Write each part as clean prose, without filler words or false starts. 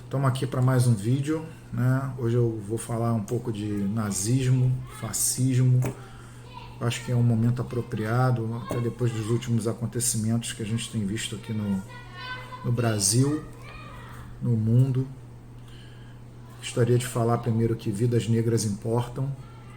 Estamos aqui para mais um vídeo, né? Hoje eu vou falar um pouco de nazismo, fascismo. Acho que é um momento apropriado, até depois dos últimos acontecimentos que a gente tem visto aqui no Brasil, no mundo. Gostaria de falar primeiro que vidas negras importam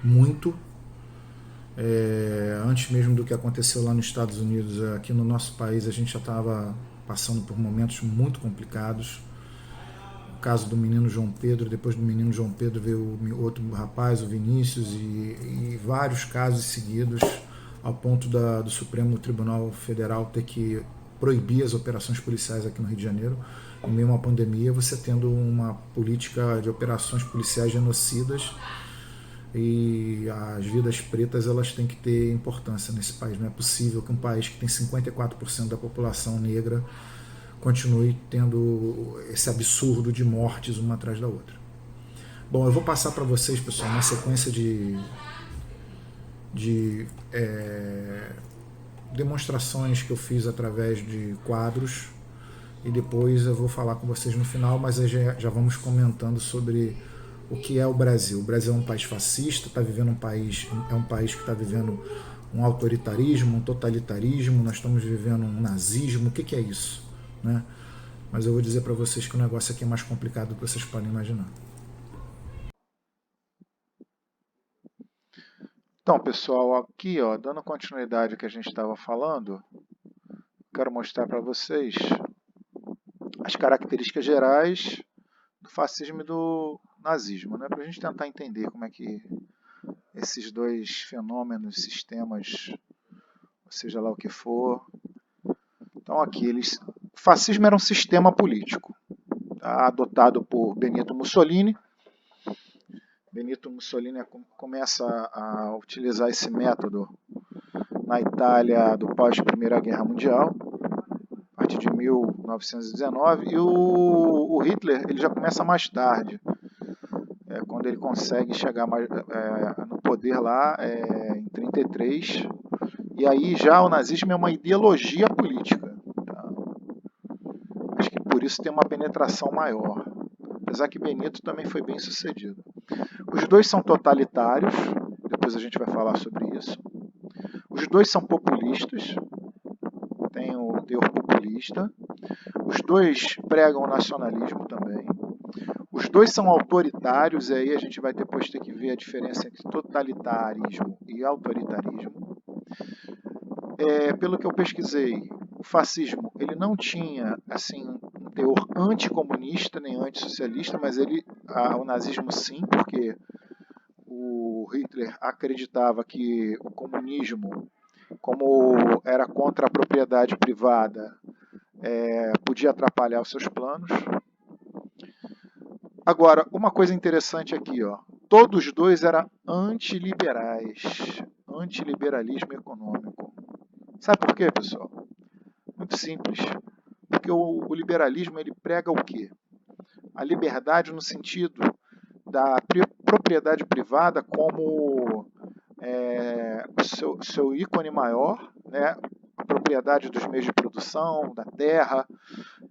muito. Antes mesmo do que aconteceu lá nos Estados Unidos, aqui no nosso país a gente já estava passando por momentos muito complicados. O caso do menino João Pedro, depois do menino João Pedro veio o outro rapaz, o Vinícius, e vários casos seguidos, ao ponto do Supremo Tribunal Federal ter que proibir as operações policiais aqui no Rio de Janeiro, em meio a uma pandemia, você tendo uma política de operações policiais genocidas, e as vidas pretas elas têm que ter importância nesse país. Não é possível que um país que tem 54% da população negra continue tendo esse absurdo de mortes uma atrás da outra. Bom, eu vou passar para vocês, pessoal, uma sequência de demonstrações que eu fiz através de quadros e depois eu vou falar com vocês no final, mas já vamos comentando sobre o que é o Brasil. O Brasil é um país fascista, é um país que está vivendo um autoritarismo, um totalitarismo, nós estamos vivendo um nazismo. O que é isso, né? Mas eu vou dizer para vocês que o negócio aqui é mais complicado do que vocês podem imaginar. Então, pessoal, aqui, ó, dando continuidade ao que a gente estava falando, quero mostrar para vocês as características gerais do fascismo e do nazismo, né? Para a gente tentar entender como é que esses dois fenômenos, sistemas, seja lá o que for. Então, aqui, o fascismo era um sistema político, tá? Adotado por Benito Mussolini. Benito Mussolini começa a utilizar esse método na Itália do pós-Primeira Guerra Mundial, a partir de 1919, e o Hitler ele já começa mais tarde, quando ele consegue chegar no poder lá em 33, e aí já o nazismo é uma ideologia política. Tá? Acho que por isso tem uma penetração maior, apesar que Benito também foi bem sucedido. Os dois são totalitários, depois a gente vai falar sobre isso. Os dois são populistas, tem o teor populista. Os dois pregam o nacionalismo também. Os dois são autoritários, e aí a gente vai depois ter que ver a diferença entre totalitarismo e autoritarismo. Pelo que eu pesquisei, o fascismo ele não tinha assim um teor anticomunista nem antissocialista, mas o nazismo sim, porque o Hitler acreditava que o comunismo, como era contra a propriedade privada, podia atrapalhar os seus planos. Agora, uma coisa interessante aqui, ó, todos os dois eram antiliberais, antiliberalismo econômico. Sabe por quê, pessoal? Muito simples. Porque o liberalismo ele prega o quê? A liberdade no sentido da propriedade privada como seu ícone maior, né? A propriedade dos meios de produção, da terra,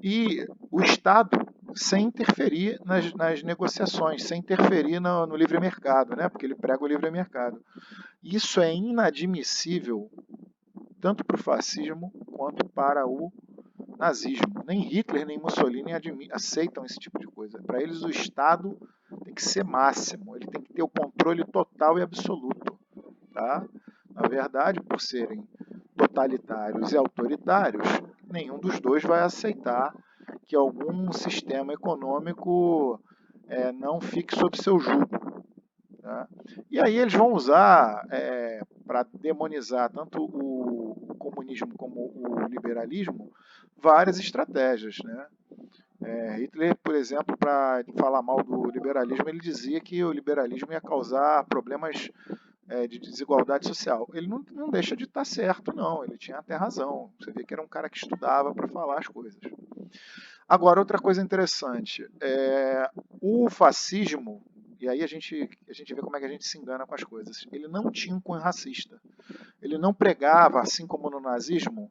e o Estado sem interferir nas negociações, sem interferir no livre mercado, né? Porque ele prega o livre mercado. Isso é inadmissível tanto para o fascismo quanto para o nazismo. Nem Hitler nem Mussolini aceitam esse tipo de coisa. Para eles o Estado tem que ser máximo, ele tem que ter o controle total e absoluto. Tá? Na verdade, por serem totalitários e autoritários, nenhum dos dois vai aceitar que algum sistema econômico não fique sob seu jugo. Tá? E aí eles vão usar, para demonizar tanto o comunismo como o liberalismo, várias estratégias. Né? Hitler, por exemplo, para falar mal do liberalismo, ele dizia que o liberalismo ia causar problemas de desigualdade social. Ele não deixa de estar certo, não. Ele tinha até razão. Você vê que era um cara que estudava para falar as coisas. Agora, outra coisa interessante. O fascismo, e aí a gente vê como é que a gente se engana com as coisas. Ele não tinha um cunho racista. Ele não pregava, assim como no nazismo,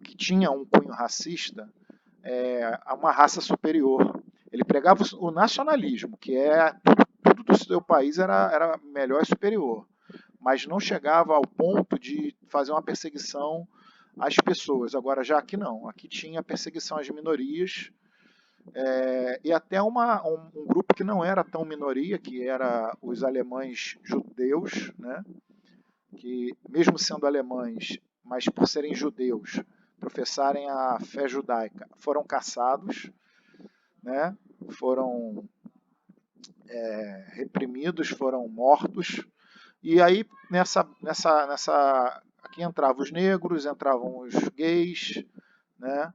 que tinha um cunho racista, a uma raça superior. Ele pregava o nacionalismo, que é tudo do seu país era melhor e superior, mas não chegava ao ponto de fazer uma perseguição às pessoas. Agora, já aqui não. Aqui tinha perseguição às minorias, e até um grupo que não era tão minoria, que era os alemães judeus, né? Que mesmo sendo alemães, mas por serem judeus, professarem a fé judaica, foram caçados, né? Foram reprimidos, foram mortos. E aí aqui entravam os negros, entravam os gays, né?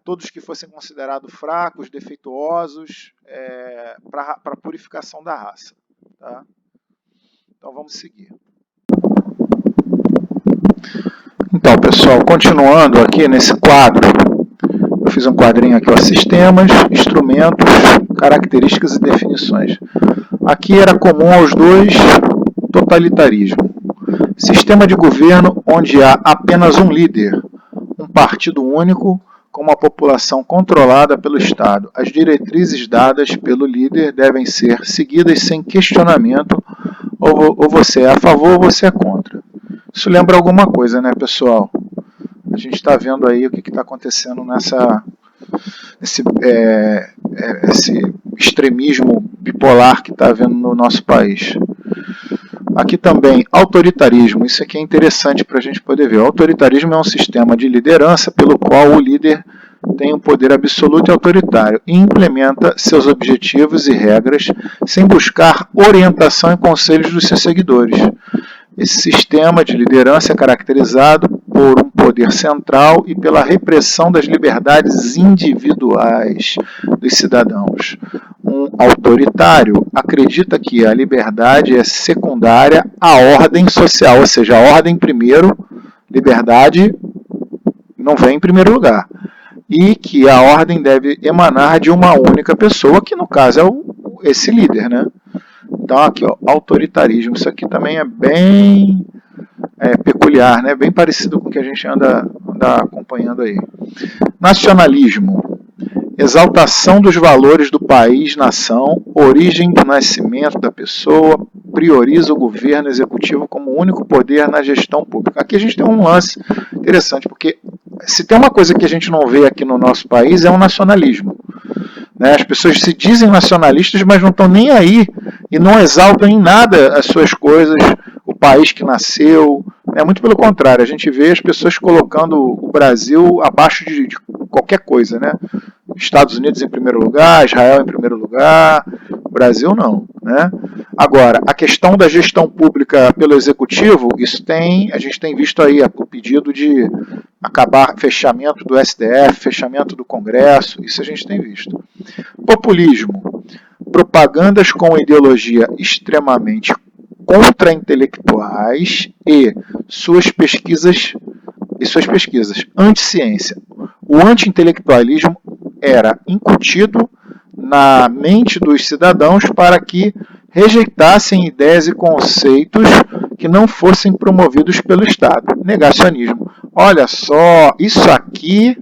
Todos que fossem considerados fracos, defeituosos, para a purificação da raça. Tá? Então vamos seguir. Então, pessoal, continuando aqui nesse quadro, eu fiz um quadrinho aqui, ó, sistemas, instrumentos, características e definições. Aqui era comum aos dois totalitarismo. Sistema de governo onde há apenas um líder, um partido único, com uma população controlada pelo Estado. As diretrizes dadas pelo líder devem ser seguidas sem questionamento, ou você é a favor ou você é contra. Isso lembra alguma coisa, né, pessoal? A gente está vendo aí o que está acontecendo esse extremismo bipolar que está havendo no nosso país. Aqui também, autoritarismo. Isso aqui é interessante para a gente poder ver. O autoritarismo é um sistema de liderança pelo qual o líder tem um poder absoluto e autoritário e implementa seus objetivos e regras sem buscar orientação e conselhos dos seus seguidores. Esse sistema de liderança é caracterizado por um poder central e pela repressão das liberdades individuais dos cidadãos. Um autoritário acredita que a liberdade é secundária à ordem social, ou seja, a ordem primeiro, liberdade não vem em primeiro lugar. E que a ordem deve emanar de uma única pessoa, que no caso é esse líder, né? Então aqui, ó, autoritarismo, isso aqui também é bem peculiar, né? Bem parecido com o que a gente anda acompanhando aí. Nacionalismo, exaltação dos valores do país, nação, origem do nascimento da pessoa, prioriza o governo executivo como único poder na gestão pública. Aqui a gente tem um lance interessante, porque se tem uma coisa que a gente não vê aqui no nosso país é o nacionalismo. As pessoas se dizem nacionalistas, mas não estão nem aí e não exaltam em nada as suas coisas, o país que nasceu. Muito pelo contrário, a gente vê as pessoas colocando o Brasil abaixo de qualquer coisa, né? Estados Unidos em primeiro lugar, Israel em primeiro lugar, Brasil não, né? Agora, a questão da gestão pública pelo executivo, a gente tem visto aí o pedido de acabar fechamento do STF, fechamento do Congresso, isso a gente tem visto. Populismo, propagandas com ideologia extremamente contra-intelectuais e suas pesquisas anti-ciência. O anti-intelectualismo era incutido na mente dos cidadãos para que rejeitassem ideias e conceitos que não fossem promovidos pelo Estado. Negacionismo. Olha só, isso aqui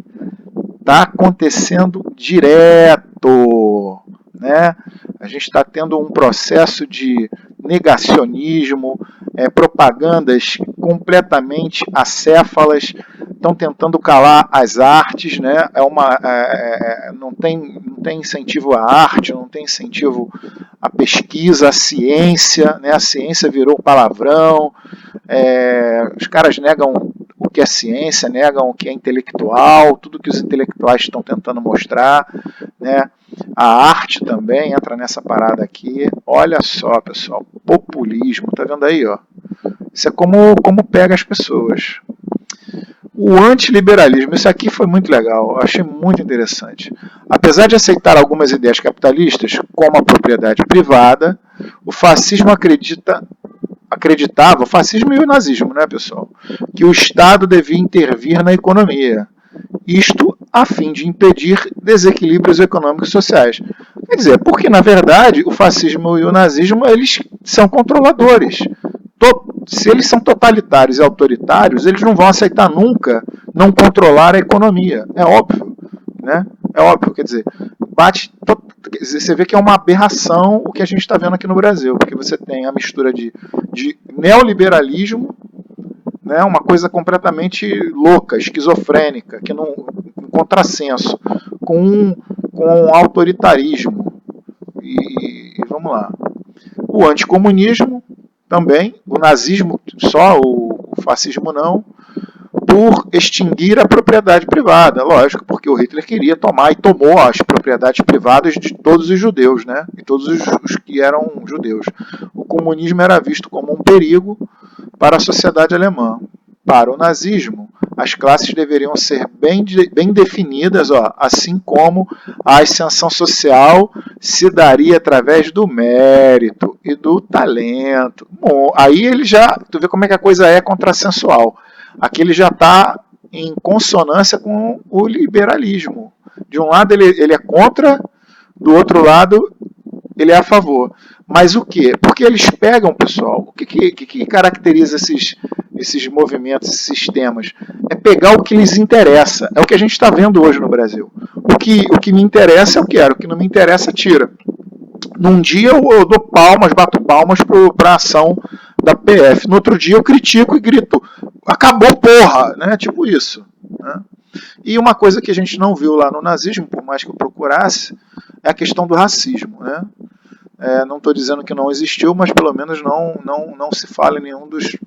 está acontecendo direto, né? A gente está tendo um processo de negacionismo, propagandas completamente acéfalas, estão tentando calar as artes, né? Não tem incentivo à arte, não tem incentivo à pesquisa, à ciência, né? A ciência virou palavrão, os caras negam o que é ciência, negam o que é intelectual, tudo que os intelectuais estão tentando mostrar, né? A arte também entra nessa parada aqui. Olha só, pessoal, populismo, tá vendo aí, ó? Isso é como pega as pessoas. O antiliberalismo, isso aqui foi muito legal, eu achei muito interessante. Apesar de aceitar algumas ideias capitalistas, como a propriedade privada, o fascismo acreditava, o fascismo e o nazismo, né, pessoal, que o Estado devia intervir na economia. Isto a fim de impedir desequilíbrios econômicos e sociais. Quer dizer, porque na verdade o fascismo e o nazismo eles são controladores. Se eles são totalitários e autoritários, eles não vão aceitar nunca não controlar a economia. É óbvio, né? É óbvio, quer dizer, bate você vê que é uma aberração o que a gente está vendo aqui no Brasil, porque você tem a mistura de neoliberalismo, né, uma coisa completamente louca, esquizofrênica, que não um contrassenso, com autoritarismo. E vamos lá. O anticomunismo também, o nazismo só, o fascismo não, por extinguir a propriedade privada, lógico, porque o Hitler queria tomar e tomou as propriedades privadas de todos os judeus, né? E todos os que eram judeus. O comunismo era visto como um perigo para a sociedade alemã. Para o nazismo, as classes deveriam ser bem definidas, ó, assim como a ascensão social se daria através do mérito e do talento. Bom, aí ele já, tu vê como é que a coisa é contrassensual. Aqui ele já está em consonância com o liberalismo. De um lado ele é contra, do outro lado ele é a favor. Mas o quê? Porque eles pegam, pessoal, o que caracteriza esses movimentos, esses sistemas? É pegar o que lhes interessa. É o que a gente está vendo hoje no Brasil. O que me interessa eu quero, o que não me interessa tira. Num dia eu dou palmas, bato palmas para a ação da PF. No outro dia eu critico e grito, acabou porra, né? Tipo isso. Né? E uma coisa que a gente não viu lá no nazismo, por mais que eu procurasse, é a questão do racismo, né? Não estou dizendo que não existiu, mas pelo menos não se fala em nenhum dos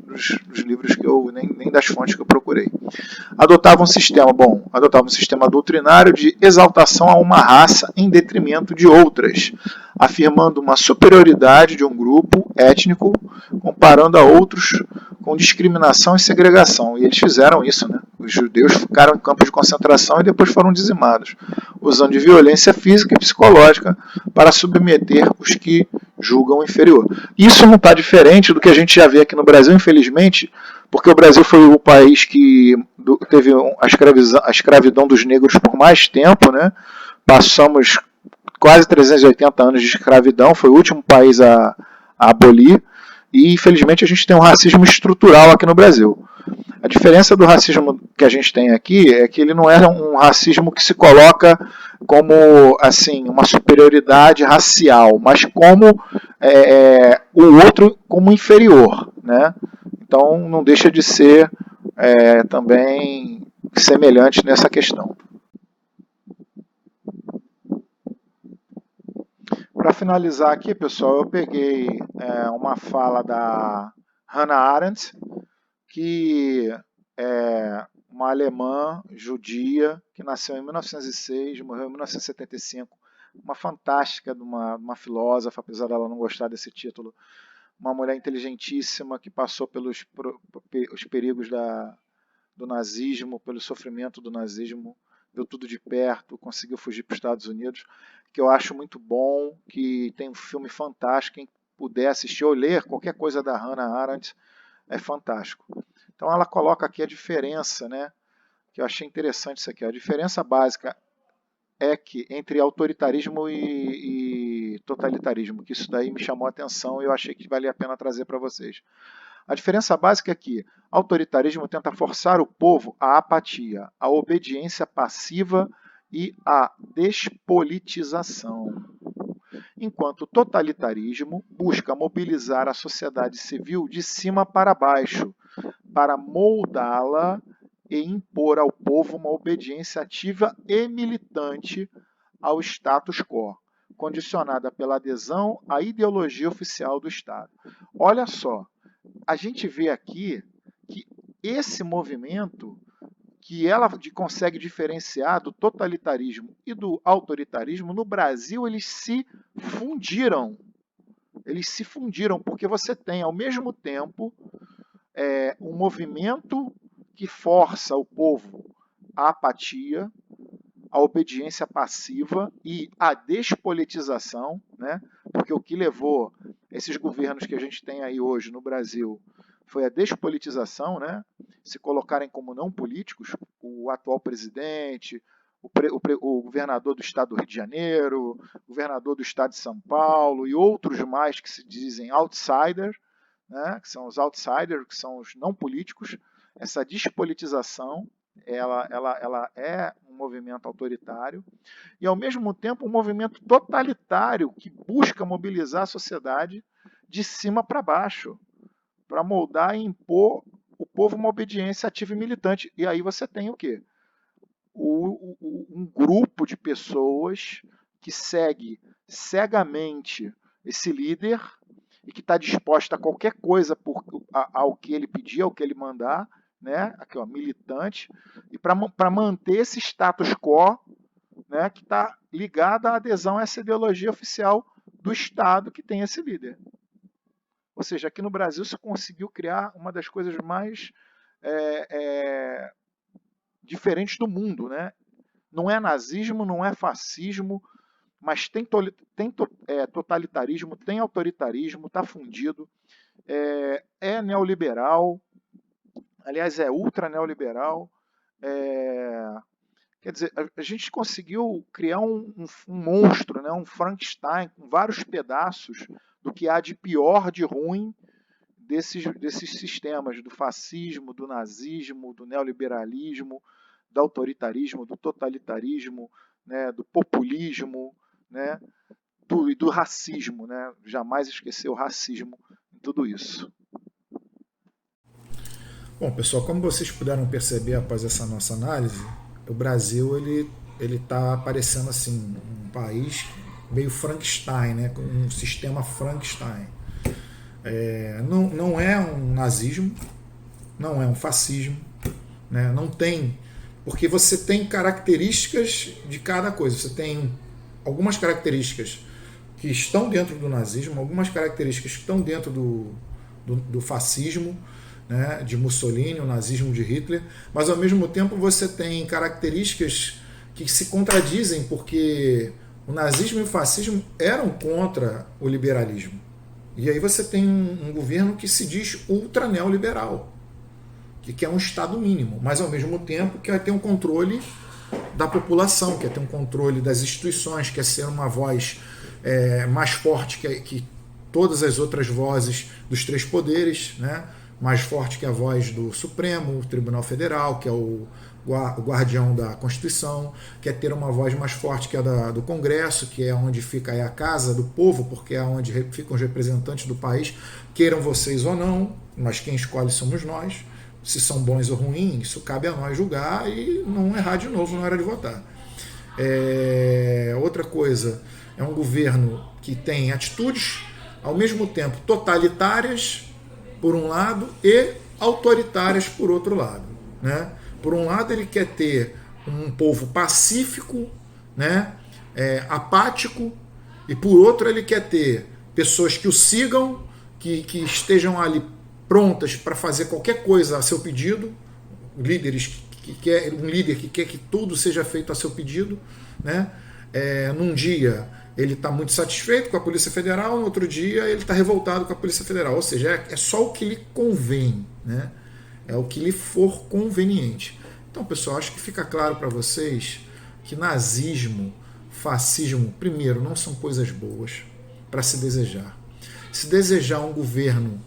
livros que eu, nem das fontes que eu procurei. Adotava um sistema doutrinário de exaltação a uma raça em detrimento de outras, afirmando uma superioridade de um grupo étnico, comparando a outros com discriminação e segregação. E eles fizeram isso, né? Os judeus ficaram em campos de concentração e depois foram dizimados, usando de violência física e psicológica para submeter os que julgam inferior. Isso não está diferente do que a gente já vê aqui no Brasil, infelizmente, porque o Brasil foi o país que teve a escravidão dos negros por mais tempo, né? Passamos quase 380 anos de escravidão, foi o último país a abolir, e infelizmente a gente tem um racismo estrutural aqui no Brasil. A diferença do racismo que a gente tem aqui é que ele não é um racismo que se coloca como assim uma superioridade racial, mas como o outro como inferior, né? Então não deixa de ser também semelhante nessa questão. Para finalizar aqui, pessoal, eu peguei uma fala da Hannah Arendt, que é uma alemã judia que nasceu em 1906, morreu em 1975, uma fantástica de uma filósofa, apesar dela não gostar desse título, uma mulher inteligentíssima que passou pelos os perigos do nazismo, pelo sofrimento do nazismo, viu tudo de perto, conseguiu fugir para os Estados Unidos, que eu acho muito bom, que tem um filme fantástico, quem puder assistir ou ler qualquer coisa da Hannah Arendt, é fantástico. Então ela coloca aqui a diferença, né, que eu achei interessante isso aqui. A diferença básica é que entre autoritarismo e totalitarismo, que isso daí me chamou a atenção e eu achei que valia a pena trazer para vocês. A diferença básica é que autoritarismo tenta forçar o povo à apatia, à obediência passiva e à despolitização, enquanto o totalitarismo busca mobilizar a sociedade civil de cima para baixo, para moldá-la e impor ao povo uma obediência ativa e militante ao status quo, condicionada pela adesão à ideologia oficial do Estado. Olha só, a gente vê aqui que esse movimento que ela consegue diferenciar do totalitarismo e do autoritarismo, no Brasil eles se fundiram. Eles se fundiram porque você tem, ao mesmo tempo, um movimento que força o povo à apatia, à obediência passiva e à despolitização, né? Porque o que levou esses governos que a gente tem aí hoje no Brasil foi a despolitização, né? Se colocarem como não políticos, o atual presidente, o governador do estado do Rio de Janeiro, o governador do estado de São Paulo e outros mais que se dizem outsiders, né? Que são os outsiders, que são os não políticos, essa despolitização, ela é um movimento autoritário e, ao mesmo tempo, um movimento totalitário que busca mobilizar a sociedade de cima para baixo, para moldar e impor o povo uma obediência ativa e militante. E aí você tem o quê? Um grupo de pessoas que segue cegamente esse líder e que está disposta a qualquer coisa ao que ele pedir, ao que ele mandar, né? Aqui, ó, militante, e para manter esse status quo, né, que está ligado à adesão a essa ideologia oficial do Estado que tem esse líder. Ou seja, aqui no Brasil se conseguiu criar uma das coisas mais diferentes do mundo, né? Não é nazismo, não é fascismo, mas tem totalitarismo, tem autoritarismo, está fundido, é neoliberal, aliás, é ultra neoliberal. Quer dizer, a gente conseguiu criar um monstro, né, um Frankenstein, com vários pedaços do que há de pior, de ruim desses sistemas, do fascismo, do nazismo, do neoliberalismo, do autoritarismo, do totalitarismo, né, do populismo, né, e do racismo, né? Jamais esquecer o racismo em tudo isso. Bom, pessoal, como vocês puderam perceber após essa nossa análise, o Brasil ele está aparecendo assim um país meio Frankenstein, né, com um sistema Frankenstein. Não é um nazismo, não é um fascismo, né, não tem, porque você tem características de cada coisa. Você tem algumas características que estão dentro do nazismo, algumas características que estão dentro do fascismo, né, de Mussolini, o nazismo de Hitler, mas ao mesmo tempo você tem características que se contradizem, porque o nazismo e o fascismo eram contra o liberalismo. E aí você tem um governo que se diz ultra neoliberal, que quer um Estado mínimo, mas ao mesmo tempo quer ter um controle da população, quer ter um controle das instituições, quer ser uma voz mais forte que todas as outras vozes dos três poderes, né? Mais forte que a voz do Supremo, o Tribunal Federal, que é o guardião da Constituição, quer ter uma voz mais forte que a do Congresso, que é onde fica a casa do povo, porque é onde ficam os representantes do país, queiram vocês ou não, mas quem escolhe somos nós. Se são bons ou ruins, isso cabe a nós julgar e não errar de novo na hora de votar. Outra coisa, é um governo que tem atitudes, ao mesmo tempo, totalitárias, por um lado, e autoritárias por outro lado, né? Por um lado, ele quer ter um povo pacífico, né, apático, e por outro, ele quer ter pessoas que o sigam, que estejam ali prontas para fazer qualquer coisa a seu pedido, um líder que quer que tudo seja feito a seu pedido, né? Num dia ele está muito satisfeito com a Polícia Federal, no outro dia ele está revoltado com a Polícia Federal. Ou seja, é só o que lhe convém, né? É o que lhe for conveniente. Então, pessoal, acho que fica claro para vocês que nazismo, fascismo, primeiro, não são coisas boas para se desejar. Se desejar um governo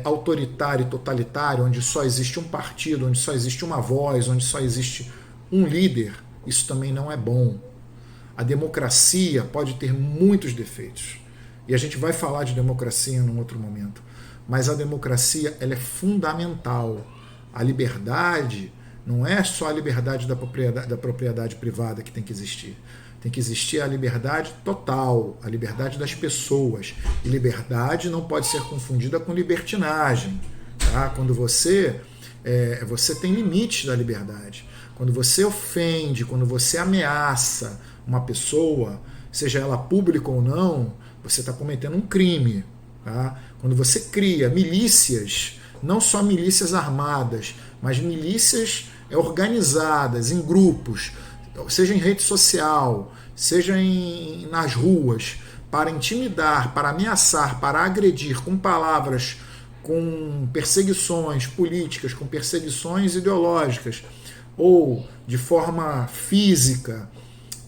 autoritário e totalitário, onde só existe um partido, onde só existe uma voz, onde só existe um líder, isso também não é bom. A democracia pode ter muitos defeitos. E a gente vai falar de democracia em um outro momento. Mas a democracia, ela é fundamental. A liberdade não é só a liberdade da propriedade privada que tem que existir. Tem que existir a liberdade total, a liberdade das pessoas. E liberdade não pode ser confundida com libertinagem. Tá? Quando você tem limites da liberdade. Quando você ofende, quando você ameaça uma pessoa, seja ela pública ou não, você está cometendo um crime. Tá? Quando você cria milícias, não só milícias armadas, mas milícias organizadas em grupos, seja em rede social, seja nas ruas, para intimidar, para ameaçar, para agredir com palavras, com perseguições políticas, com perseguições ideológicas, ou de forma física,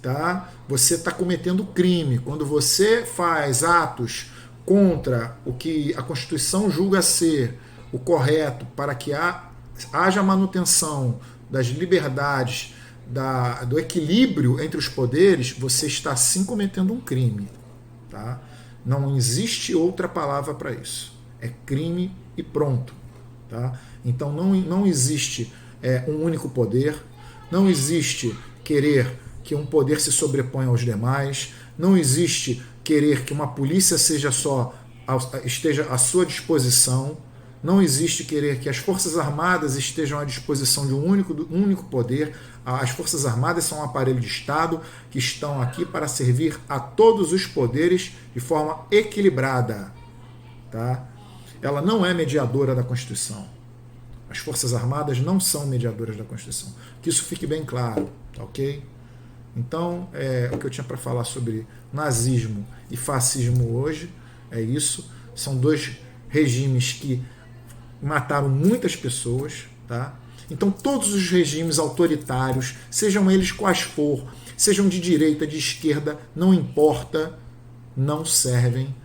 tá? Você está cometendo crime. Quando você faz atos contra o que a Constituição julga ser o correto para que haja manutenção das liberdades, do equilíbrio entre os poderes, você está sim cometendo um crime. Tá? Não existe outra palavra para isso. É crime e pronto. Tá? Então não existe um único poder, não existe querer que um poder se sobreponha aos demais, não existe querer que uma polícia esteja à sua disposição, não existe querer que as Forças Armadas estejam à disposição de um único poder. As Forças Armadas são um aparelho de Estado que estão aqui para servir a todos os poderes de forma equilibrada. Tá? Ela não é mediadora da Constituição. As Forças Armadas não são mediadoras da Constituição. Que isso fique bem claro, tá ok? Então, o que eu tinha para falar sobre nazismo e fascismo hoje é isso. São dois regimes que mataram muitas pessoas, tá? Então, todos os regimes autoritários, sejam eles quais for, sejam de direita, de esquerda, não importa, não servem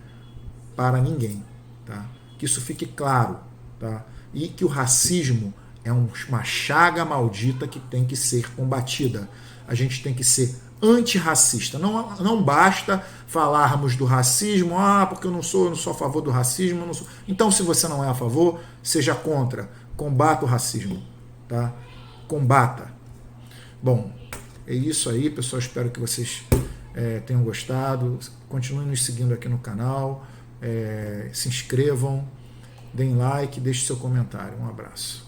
para ninguém, tá? Que isso fique claro, tá? E que o racismo é uma chaga maldita que tem que ser combatida. A gente tem que ser antirracista. Não basta falarmos do racismo, porque eu não sou a favor do racismo. Eu não sou. Então, se você não é a favor, seja contra. Combata o racismo. Tá? Combata. Bom, é isso aí, pessoal. Espero que vocês tenham gostado. Continuem nos seguindo aqui no canal. Se inscrevam, deem like, deixem seu comentário. Um abraço.